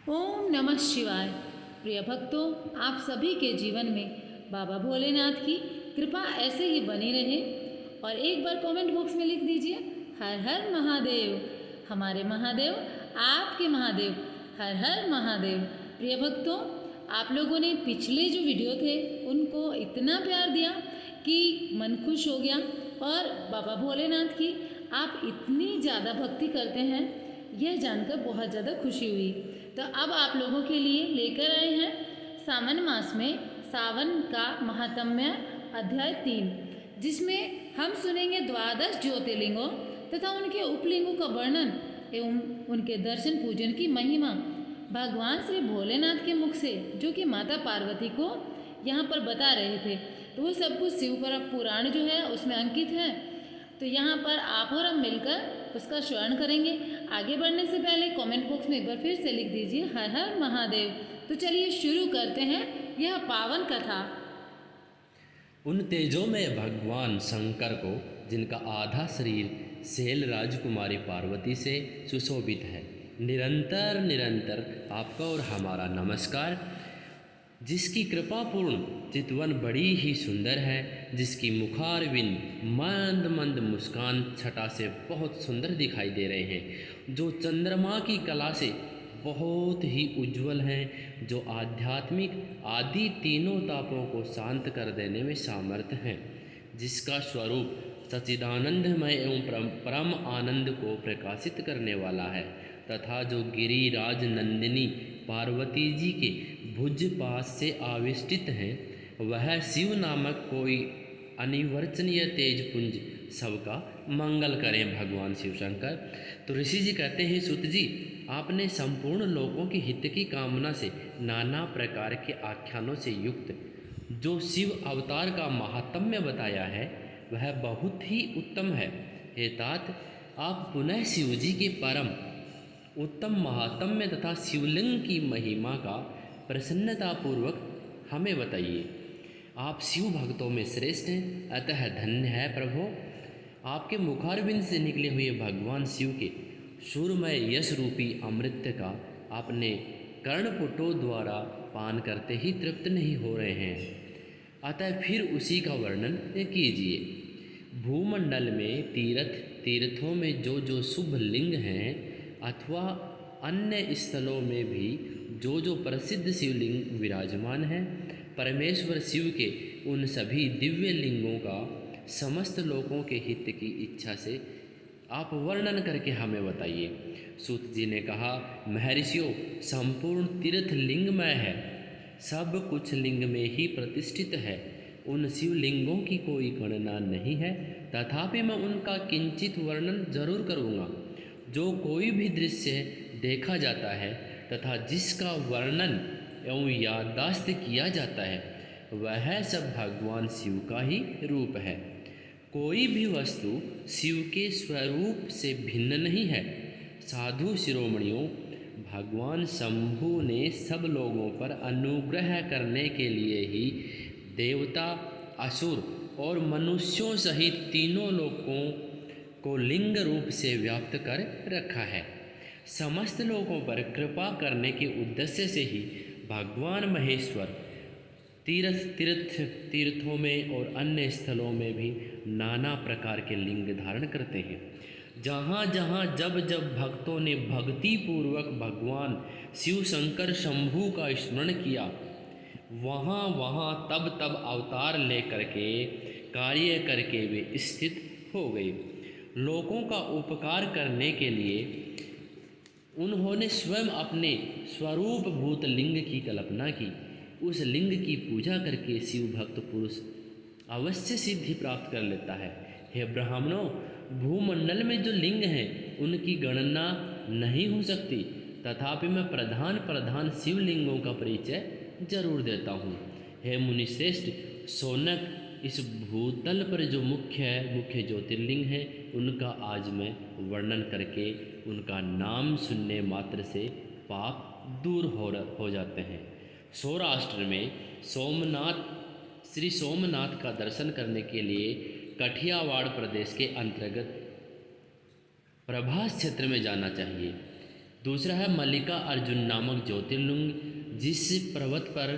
ओम नमः शिवाय। प्रिय भक्तों, आप सभी के जीवन में बाबा भोलेनाथ की कृपा ऐसे ही बनी रहे और एक बार कमेंट बॉक्स में लिख दीजिए हर हर महादेव। हमारे महादेव आपके महादेव, हर हर महादेव। प्रिय भक्तों, आप लोगों ने पिछले जो वीडियो थे उनको इतना प्यार दिया कि मन खुश हो गया और बाबा भोलेनाथ की आप इतनी ज़्यादा भक्ति करते हैं यह जानकर बहुत ज़्यादा खुशी हुई। तो अब आप लोगों के लिए लेकर आए हैं सावन मास में सावन का महात्म्य अध्याय 3, जिसमें हम सुनेंगे द्वादश ज्योतिर्लिंगों तथा उनके उपलिंगों का वर्णन एवं उनके दर्शन पूजन की महिमा भगवान श्री भोलेनाथ के मुख से, जो कि माता पार्वती को यहाँ पर बता रहे थे। तो वो सब कुछ शिव पुराण जो है उसमें अंकित है। तो यहाँ पर आप और हम मिलकर उसका श्रवण करेंगे। आगे बढ़ने से पहले कमेंट बॉक्स में एक बार फिर से लिख दीजिए हर हर महादेव। तो चलिए शुरू करते हैं यह पावन कथा। उन तेजों में भगवान शंकर को, जिनका आधा शरीर शैल राजकुमारी पार्वती से सुशोभित है, निरंतर निरंतर आपका और हमारा नमस्कार। जिसकी कृपापूर्ण चितवन बड़ी ही सुंदर है, जिसकी मुखारविंद मंद मंद मुस्कान छटा से बहुत सुंदर दिखाई दे रहे हैं, जो चंद्रमा की कला से बहुत ही उज्जवल हैं, जो आध्यात्मिक आदि तीनों तापों को शांत कर देने में सामर्थ्य हैं, जिसका स्वरूप सच्चिदानंदमय एवं परम आनंद को प्रकाशित करने वाला है, तथा जो गिरिराज नंदिनी पार्वती जी के भुज पास से आविष्टित हैं, वह शिव नामक कोई अनिवर्चनीय तेज पुंज सबका मंगल करें भगवान शिव शंकर। तो ऋषि जी कहते हैं, सुत जी, आपने संपूर्ण लोगों के हित की कामना से नाना प्रकार के आख्यानों से युक्त जो शिव अवतार का महात्म्य बताया है वह बहुत ही उत्तम है। हे तात, आप पुनः शिव जी के परम उत्तम महात्म्य तथा शिवलिंग की महिमा का प्रसन्नतापूर्वक हमें बताइए। आप शिव भक्तों में श्रेष्ठ हैं, अतः धन्य है प्रभु। आपके मुखारविंद से निकले हुए भगवान शिव के सूर्यमय यश रूपी अमृत का आपने कर्णपुटों द्वारा पान करते ही तृप्त नहीं हो रहे हैं, अतः फिर उसी का वर्णन कीजिए। भूमंडल में तीर्थों में जो शुभ लिंग हैं अथवा अन्य स्थलों में भी जो प्रसिद्ध शिवलिंग विराजमान हैं, परमेश्वर शिव के उन सभी दिव्य लिंगों का समस्त लोगों के हित की इच्छा से आप वर्णन करके हमें बताइए। सूत जी ने कहा, महर्षियों, संपूर्ण तीर्थ लिंगमय है, सब कुछ लिंग में ही प्रतिष्ठित है। उन शिवलिंगों की कोई गणना नहीं है, तथापि मैं उनका किंचित वर्णन जरूर करूँगा। जो कोई भी दृश्य देखा जाता है तथा जिसका वर्णन एवं याददाश्त किया जाता है वह सब भगवान शिव का ही रूप है। कोई भी वस्तु शिव के स्वरूप से भिन्न नहीं है। साधु शिरोमणियों, भगवान शंभु ने सब लोगों पर अनुग्रह करने के लिए ही देवता, असुर और मनुष्यों सहित तीनों लोगों को लिंग रूप से व्याप्त कर रखा है। समस्त लोगों पर कृपा करने के उद्देश्य से ही भगवान महेश्वर तीर्थों में और अन्य स्थलों में भी नाना प्रकार के लिंग धारण करते हैं। जहाँ जहाँ जब जब भक्तों ने भक्ति पूर्वक भगवान शिव शंकर शंभु का स्मरण किया, वहाँ वहाँ तब तब अवतार लेकर के कार्य करके वे स्थित हो गए। लोगों का उपकार करने के लिए उन्होंने स्वयं अपने स्वरूप भूत लिंग की कल्पना की। उस लिंग की पूजा करके शिव भक्त पुरुष अवश्य सिद्धि प्राप्त कर लेता है। हे ब्राह्मणों, भूमंडल में जो लिंग हैं उनकी गणना नहीं हो सकती, तथापि मैं प्रधान शिवलिंगों का परिचय जरूर देता हूँ। हे मुनिश्रेष्ठ, शौनक, इस भूतल पर जो मुख्य ज्योतिर्लिंग है उनका आज मैं वर्णन करके उनका नाम सुनने मात्र से पाप दूर हो जाते हैं। सौराष्ट्र में श्री सोमनाथ का दर्शन करने के लिए कठियावाड़ प्रदेश के अंतर्गत प्रभास क्षेत्र में जाना चाहिए। दूसरा है मल्लिका अर्जुन नामक ज्योतिर्लिंग, जिस पर्वत पर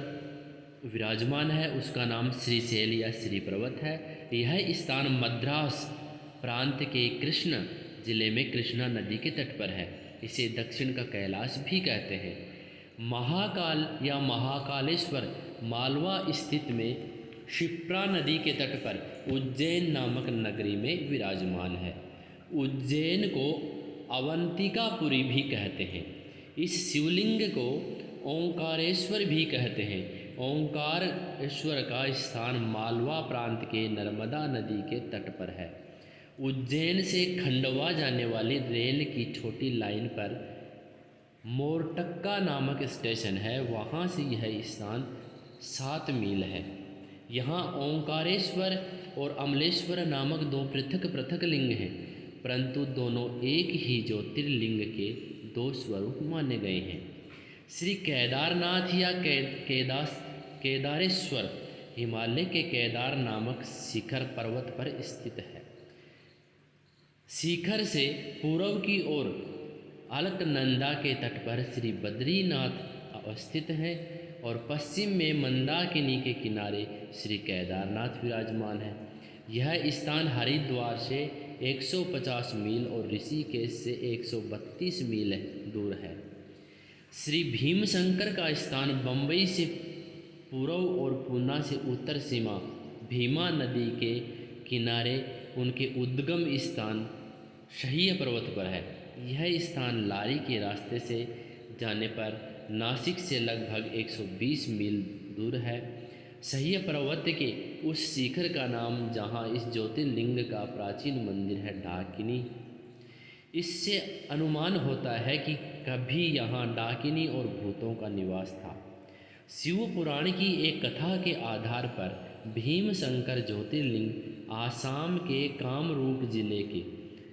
विराजमान है उसका नाम श्रीशैल या श्री पर्वत है। यह स्थान मद्रास प्रांत के कृष्ण जिले में कृष्णा नदी के तट पर है। इसे दक्षिण का कैलाश भी कहते हैं। महाकाल या महाकालेश्वर मालवा स्थित में क्षिप्रा नदी के तट पर उज्जैन नामक नगरी में विराजमान है। उज्जैन को अवंतिकापुरी भी कहते हैं। इस शिवलिंग को ओंकारेश्वर भी कहते हैं। ओंकारेश्वर का स्थान मालवा प्रांत के नर्मदा नदी के तट पर है। उज्जैन से खंडवा जाने वाली रेल की छोटी लाइन पर मोरटक्का नामक स्टेशन है, वहाँ से यह स्थान 7 मील है। यहाँ ओंकारेश्वर और अमलेश्वर नामक 2 पृथक पृथक लिंग हैं, परंतु दोनों एक ही ज्योतिर्लिंग के 2 स्वरूप माने गए हैं। श्री केदारनाथ या केदारेश्वर हिमालय के केदार नामक शिखर पर्वत पर स्थित है। शिखर से पूर्व की ओर अलकनंदा के तट पर श्री बद्रीनाथ अवस्थित है और पश्चिम में मंदाकिनी के किनारे श्री केदारनाथ विराजमान है। यह स्थान हरिद्वार से 150 मील और ऋषिकेश से 132 मील दूर है। श्री भीमशंकर का स्थान बम्बई से पूर्व और पूना से उत्तर सीमा भीमा नदी के किनारे उनके उद्गम स्थान शहीय पर्वत पर है। यह स्थान लारी के रास्ते से जाने पर नासिक से लगभग 120 मील दूर है। शहीय पर्वत के उस शिखर का नाम जहाँ इस ज्योतिर्लिंग का प्राचीन मंदिर है डाकिनी। इससे अनुमान होता है कि कभी यहाँ डाकिनी और भूतों का निवास था। शिव पुराण की एक कथा के आधार पर भीमशंकर ज्योतिर्लिंग आसाम के कामरूप जिले के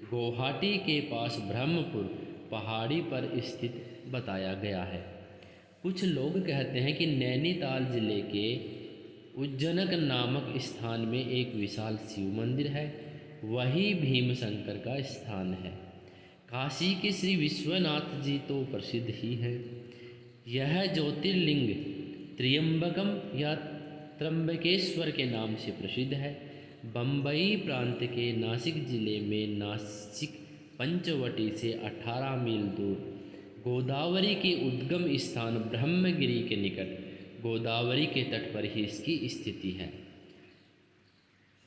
गुवाहाटी के पास ब्रह्मपुर पहाड़ी पर स्थित बताया गया है। कुछ लोग कहते हैं कि नैनीताल जिले के उज्जनक नामक स्थान में एक विशाल शिव मंदिर है, वही भीमशंकर का स्थान है। काशी के श्री विश्वनाथ जी तो प्रसिद्ध ही हैं। यह ज्योतिर्लिंग त्र्यंबकम या त्र्यंबकेश्वर के नाम से प्रसिद्ध है। बम्बई प्रांत के नासिक जिले में नासिक पंचवटी से 18 मील दूर गोदावरी के उद्गम स्थान ब्रह्मगिरी के निकट गोदावरी के तट पर ही इसकी स्थिति है।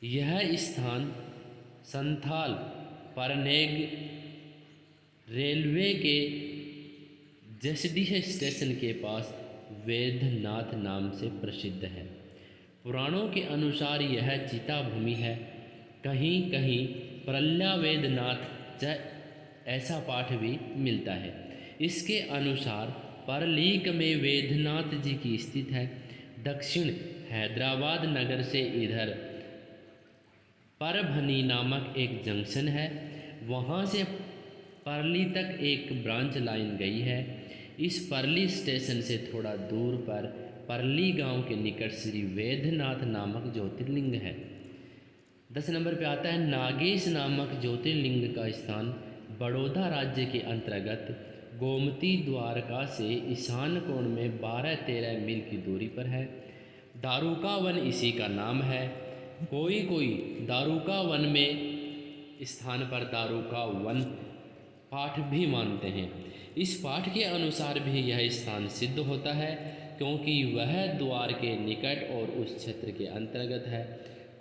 यह स्थान संथाल परनेग रेलवे के जसडीह स्टेशन के पास वेदनाथ नाम से प्रसिद्ध है। पुराणों के अनुसार यह चिता भूमि है। कहीं कहीं प्रल्या वेदनाथ ऐसा पाठ भी मिलता है। इसके अनुसार परलीक में वेदनाथ जी की स्थित है। दक्षिण हैदराबाद नगर से इधर परभनी नामक एक जंक्शन है, वहाँ से परली तक एक ब्रांच लाइन गई है। इस परली स्टेशन से थोड़ा दूर पर परली गांव के निकट श्री वेदनाथ नामक ज्योतिर्लिंग है। 10 नंबर पे आता है नागेश नामक ज्योतिर्लिंग का स्थान बड़ौदा राज्य के अंतर्गत गोमती द्वारका से ईशान कोण में 12-13 मील की दूरी पर है। दारुका वन इसी का नाम है। कोई दारुका वन में स्थान पर दारुका वन पाठ भी मानते हैं। इस पाठ के अनुसार भी यह स्थान सिद्ध होता है, क्योंकि वह द्वार के निकट और उस क्षेत्र के अंतर्गत है।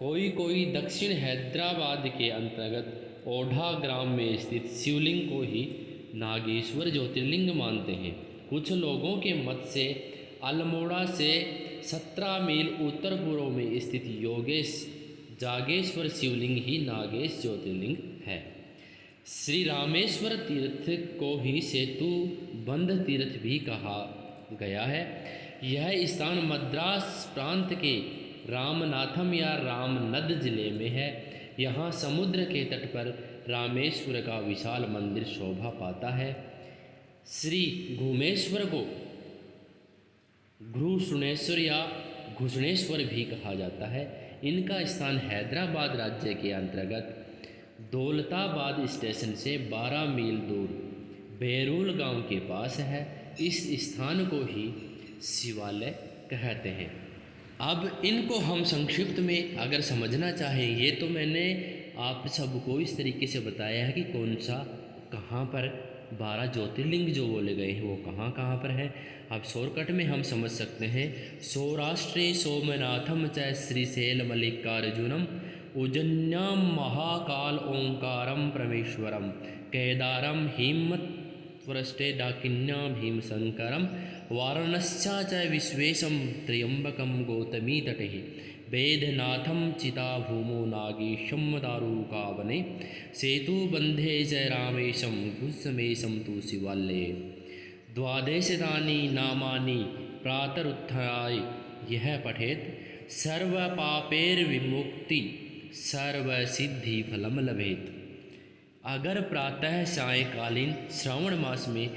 कोई दक्षिण हैदराबाद के अंतर्गत ओढ़ा ग्राम में स्थित शिवलिंग को ही नागेश्वर ज्योतिर्लिंग मानते हैं। कुछ लोगों के मत से अल्मोड़ा से 17 मील उत्तर पूर्व में स्थित जागेश्वर शिवलिंग ही नागेश ज्योतिर्लिंग है। श्री रामेश्वर तीर्थ को ही सेतु बंध तीर्थ भी कहा गया है। यह स्थान मद्रास प्रांत के रामनाथम या रामनद जिले में है। यहाँ समुद्र के तट पर रामेश्वर का विशाल मंदिर शोभा पाता है। श्री घुमेश्वर को घृष्णेश्वर या घुष्णेश्वर भी कहा जाता है। इनका स्थान हैदराबाद राज्य के अंतर्गत दौलताबाद स्टेशन से 12 मील दूर बैरूल गांव के पास है। इस स्थान को ही शिवालय कहते हैं। अब इनको हम संक्षिप्त में अगर समझना चाहें, ये तो मैंने आप सबको इस तरीके से बताया है कि कौन सा कहाँ पर 12 ज्योतिर्लिंग जो बोले गए हैं वो कहाँ कहाँ पर है। अब शॉर्टकट में हम समझ सकते हैं, सौराष्ट्रे सोमनाथम च श्रीशैल मल्लिकार्जुनम उज्जन्याम महाकाल ओंकारम परमेश्वरम केदारम हिमवृष्टे डाकिन्याम भीमशंकरम वाराणस्या च विश्वेशम त्र्यंबकम गौतमी तटे वेदनाथम चिताभूमो नागेशम दारुकावने सेतुबंधे च रामेशम गुस्समेशम तु शिवालये द्वादशतानि नामानि प्रातरुत्थाय यह पठेत सर्वपापैर्विमुक्ति सर्वसिद्धिफलम लभेत। अगर प्रातः सायंकालीन श्रावण मास में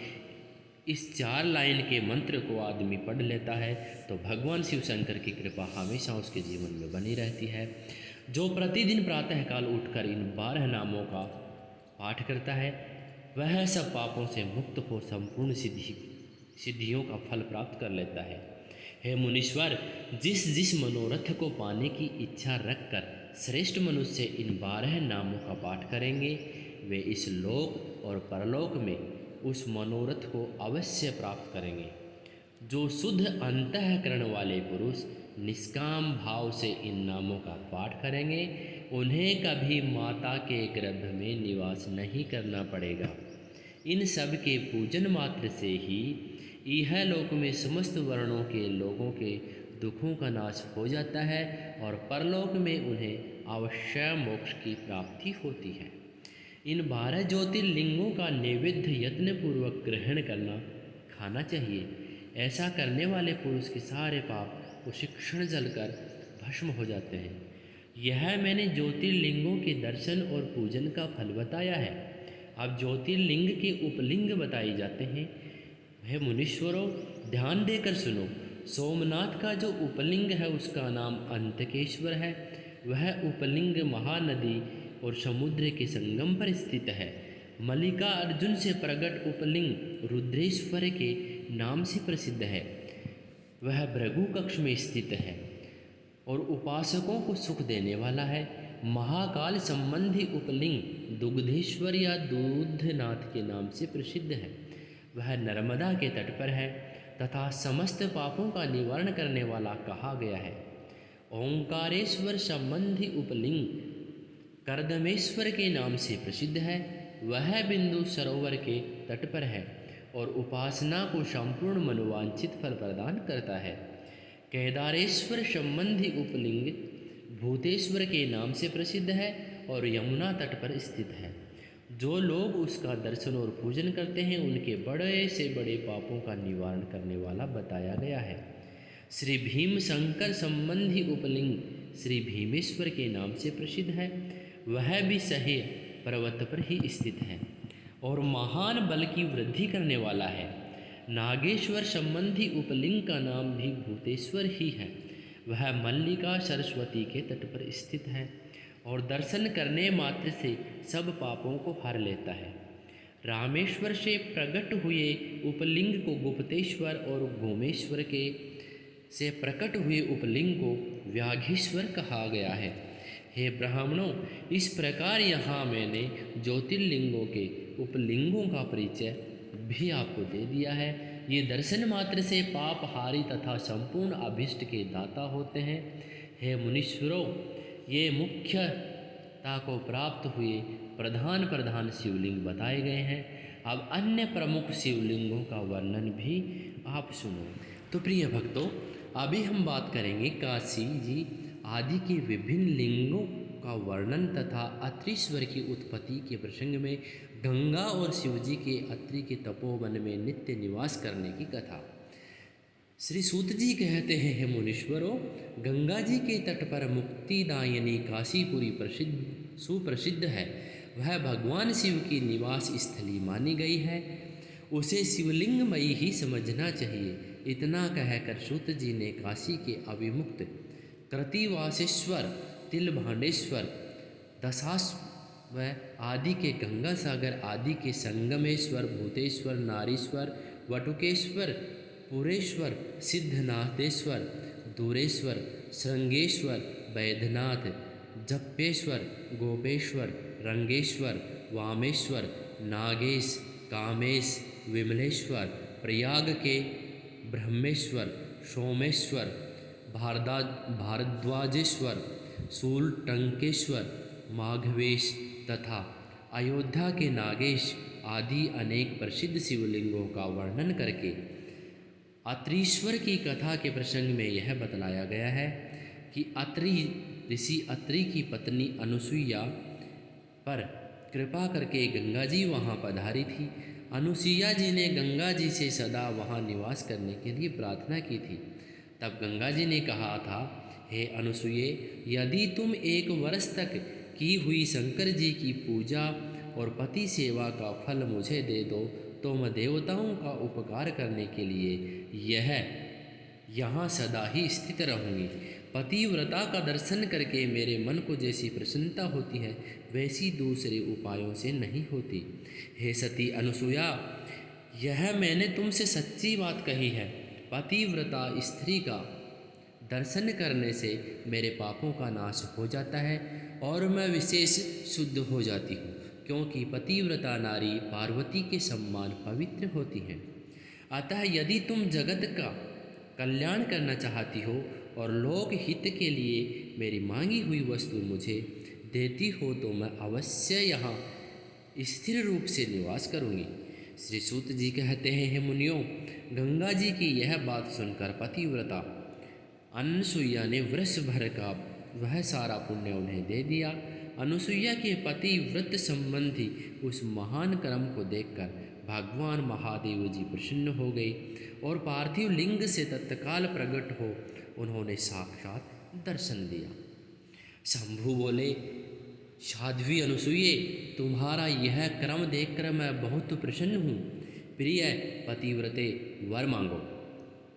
इस 4 लाइन के मंत्र को आदमी पढ़ लेता है तो भगवान शिव शंकर की कृपा हमेशा उसके जीवन में बनी रहती है। जो प्रतिदिन प्रातःकाल उठकर इन 12 नामों का पाठ करता है वह सब पापों से मुक्त हो संपूर्ण सिद्धियों का फल प्राप्त कर लेता है। हे मुनीश्वर, जिस मनोरथ को पाने की इच्छा रखकर श्रेष्ठ मनुष्य इन 12 नामों का पाठ करेंगे वे इस लोक और परलोक में उस मनोरथ को अवश्य प्राप्त करेंगे। जो शुद्ध अंतःकरण वाले पुरुष निष्काम भाव से इन नामों का पाठ करेंगे उन्हें कभी माता के गर्भ में निवास नहीं करना पड़ेगा। इन सब के पूजन मात्र से ही यह लोक में समस्त वर्णों के लोगों के दुखों का नाश हो जाता है और परलोक में उन्हें अवश्य मोक्ष की प्राप्ति होती है। इन 12 ज्योतिर्लिंगों का नैवेद्य यत्नपूर्वक ग्रहण करना खाना चाहिए। ऐसा करने वाले पुरुष के सारे पाप उसी क्षण जलकर भस्म हो जाते हैं। यह मैंने ज्योतिर्लिंगों के दर्शन और पूजन का फल बताया है। अब ज्योतिर्लिंग के उपलिंग बताए जाते हैं। हे मुनीश्वरों, ध्यान देकर सुनो। सोमनाथ का जो उपलिंग है उसका नाम अंतकेश्वर है। वह उपलिंग महानदी और समुद्र के संगम पर स्थित है। मल्लिका अर्जुन से प्रकट उपलिंग रुद्रेश्वर के नाम से प्रसिद्ध है। वह भृगु कक्ष में स्थित है और उपासकों को सुख देने वाला है। महाकाल संबंधी उपलिंग दुग्धेश्वर या दूधनाथ के नाम से प्रसिद्ध है। वह नर्मदा के तट पर है तथा समस्त पापों का निवारण करने वाला कहा गया है। ओंकारेश्वर संबंधी उपलिंग कर्दमेश्वर के नाम से प्रसिद्ध है। वह बिंदु सरोवर के तट पर है और उपासना को संपूर्ण मनोवांछित फल प्रदान करता है। केदारेश्वर संबंधी उपलिंग भूतेश्वर के नाम से प्रसिद्ध है और यमुना तट पर स्थित है। जो लोग उसका दर्शन और पूजन करते हैं उनके बड़े से बड़े पापों का निवारण करने वाला बताया गया है। श्री भीम शंकर संबंधी उपलिंग श्री भीमेश्वर के नाम से प्रसिद्ध है। वह भी सहे पर्वत पर ही स्थित है और महान बल की वृद्धि करने वाला है। नागेश्वर संबंधी उपलिंग का नाम भी भूतेश्वर ही है। वह मल्लिका सरस्वती के तट पर स्थित है और दर्शन करने मात्र से सब पापों को हर लेता है। रामेश्वर से प्रकट हुए उपलिंग को गुप्तेश्वर और गोमेश्वर के से प्रकट हुए उपलिंग को व्याघेश्वर कहा गया है। हे ब्राह्मणों, इस प्रकार यहाँ मैंने ज्योतिर्लिंगों के उपलिंगों का परिचय भी आपको दे दिया है। ये दर्शन मात्र से पापहारी तथा संपूर्ण अभिष्ट के दाता होते हैं। हे मुनीश्वरों, ये मुख्यता को प्राप्त हुए प्रधान शिवलिंग बताए गए हैं। अब अन्य प्रमुख शिवलिंगों का वर्णन भी आप सुनो। तो प्रिय भक्तों, अभी हम बात करेंगे काशी जी आदि के विभिन्न लिंगों का वर्णन तथा अत्रीश्वर की उत्पत्ति के प्रसंग में गंगा और शिवजी के अत्रि के तपोवन में नित्य निवास करने की कथा। श्री सूत जी कहते हैं, हे मुनीश्वरों, गंगा जी के तट पर मुक्तिदायिनी काशीपुरी सुप्रसिद्ध है। वह भगवान शिव की निवास स्थली मानी गई है। उसे शिवलिंगमयी ही समझना चाहिए। इतना कहकर सूत जी ने काशी के अविमुक्त कृतिवासेश्वर, तिलभांडेश्वर, वह आदि के गंगा सागर आदि के संगमेश्वर भूतेश्वर नारीश्वर वटुकेश्वर पुरेश्वर सिद्धनाथेश्वर दूरेश्वर श्रृंगेश्वर वैद्यनाथ जप्पेश्वर गोपेश्वर रंगेश्वर वामेश्वर नागेश कामेश विमलेश्वर प्रयाग के ब्रह्मेश्वर सोमेश्वर भारद्वाजेश्वर शूलटंकेश्वर माघवेश तथा अयोध्या के नागेश आदि अनेक प्रसिद्ध शिवलिंगों का वर्णन करके अत्रीश्वर की कथा के प्रसंग में यह बतलाया गया है कि अत्रि ऋषि अत्रि की पत्नी अनुसुईया पर कृपा करके गंगा जी वहाँ पधारी थी। अनुसुईया जी ने गंगा जी से सदा वहाँ निवास करने के लिए प्रार्थना की थी। तब गंगा जी ने कहा था, हे अनुसुईये, यदि तुम 1 वर्ष तक की हुई शंकर जी की पूजा और पति सेवा का फल मुझे दे दो तो मैं देवताओं का उपकार करने के लिए यहाँ सदा ही स्थित रहूँगी। पतिव्रता का दर्शन करके मेरे मन को जैसी प्रसन्नता होती है वैसी दूसरे उपायों से नहीं होती। हे सती अनुसुईया, यह मैंने तुमसे सच्ची बात कही है। पतिव्रता स्त्री का दर्शन करने से मेरे पापों का नाश हो जाता है और मैं विशेष शुद्ध हो जाती हूँ, क्योंकि पतिव्रता नारी पार्वती के समान पवित्र होती है। अतः यदि तुम जगत का कल्याण करना चाहती हो और लोक हित के लिए मेरी मांगी हुई वस्तु मुझे देती हो तो मैं अवश्य यहाँ स्थिर रूप से निवास करूँगी। श्री सूत जी कहते हैं, हे मुनियों, गंगा जी की यह बात सुनकर पतिव्रता अनुसुईया ने वर्ष भर का वह सारा पुण्य उन्हें दे दिया। अनुसुईया के पति व्रत संबंधी उस महान कर्म को देखकर भगवान महादेव जी प्रसन्न हो गए और पार्थिव लिंग से तत्काल प्रकट हो उन्होंने साक्षात दर्शन दिया। शंभु बोले, साध्वी अनुसुईये, तुम्हारा यह कर्म देखकर मैं बहुत प्रसन्न हूँ। प्रिय पतिव्रते, वर मांगो,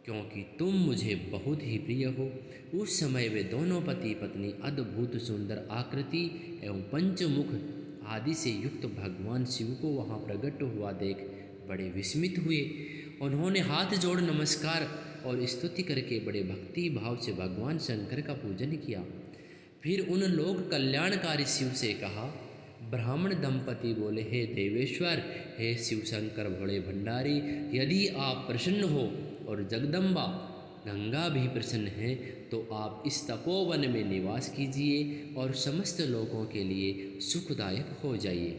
क्योंकि तुम मुझे बहुत ही प्रिय हो। उस समय वे दोनों पति पत्नी अद्भुत सुंदर आकृति एवं पंचमुख आदि से युक्त भगवान शिव को वहाँ प्रकट हुआ देख बड़े विस्मित हुए। उन्होंने हाथ जोड़ नमस्कार और स्तुति करके बड़े भक्ति भाव से भगवान शंकर का पूजन किया। फिर उन लोक कल्याणकारी शिव से कहा। ब्राह्मण दंपति बोले, हे देवेश्वर, हे शिव शंकर भोले भंडारी, यदि आप प्रसन्न हो और जगदम्बा गंगा भी प्रसन्न है तो आप इस तपोवन में निवास कीजिए और समस्त लोगों के लिए सुखदायक हो जाइए।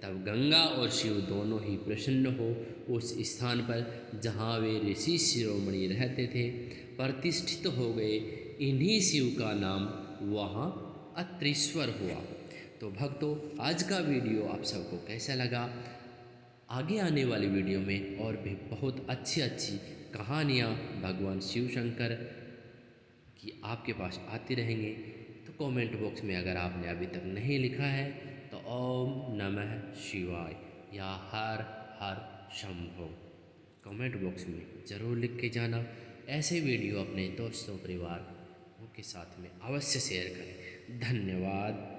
तब गंगा और शिव दोनों ही प्रसन्न हो उस स्थान पर जहाँ वे ऋषि शिरोमणि रहते थे प्रतिष्ठित हो गए। इन्हीं शिव का नाम वहाँ अत्रीश्वर हुआ। तो भक्तों, आज का वीडियो आप सबको कैसा लगा? आगे आने वाली वीडियो में और भी बहुत अच्छी कहानियाँ भगवान शिव शंकर की आपके पास आती रहेंगी। तो कमेंट बॉक्स में अगर आपने अभी तक नहीं लिखा है तो ओम नमः शिवाय या हर हर शंभो कमेंट बॉक्स में ज़रूर लिख के जाना। ऐसे वीडियो अपने दोस्तों परिवार के साथ में अवश्य शेयर करें। धन्यवाद।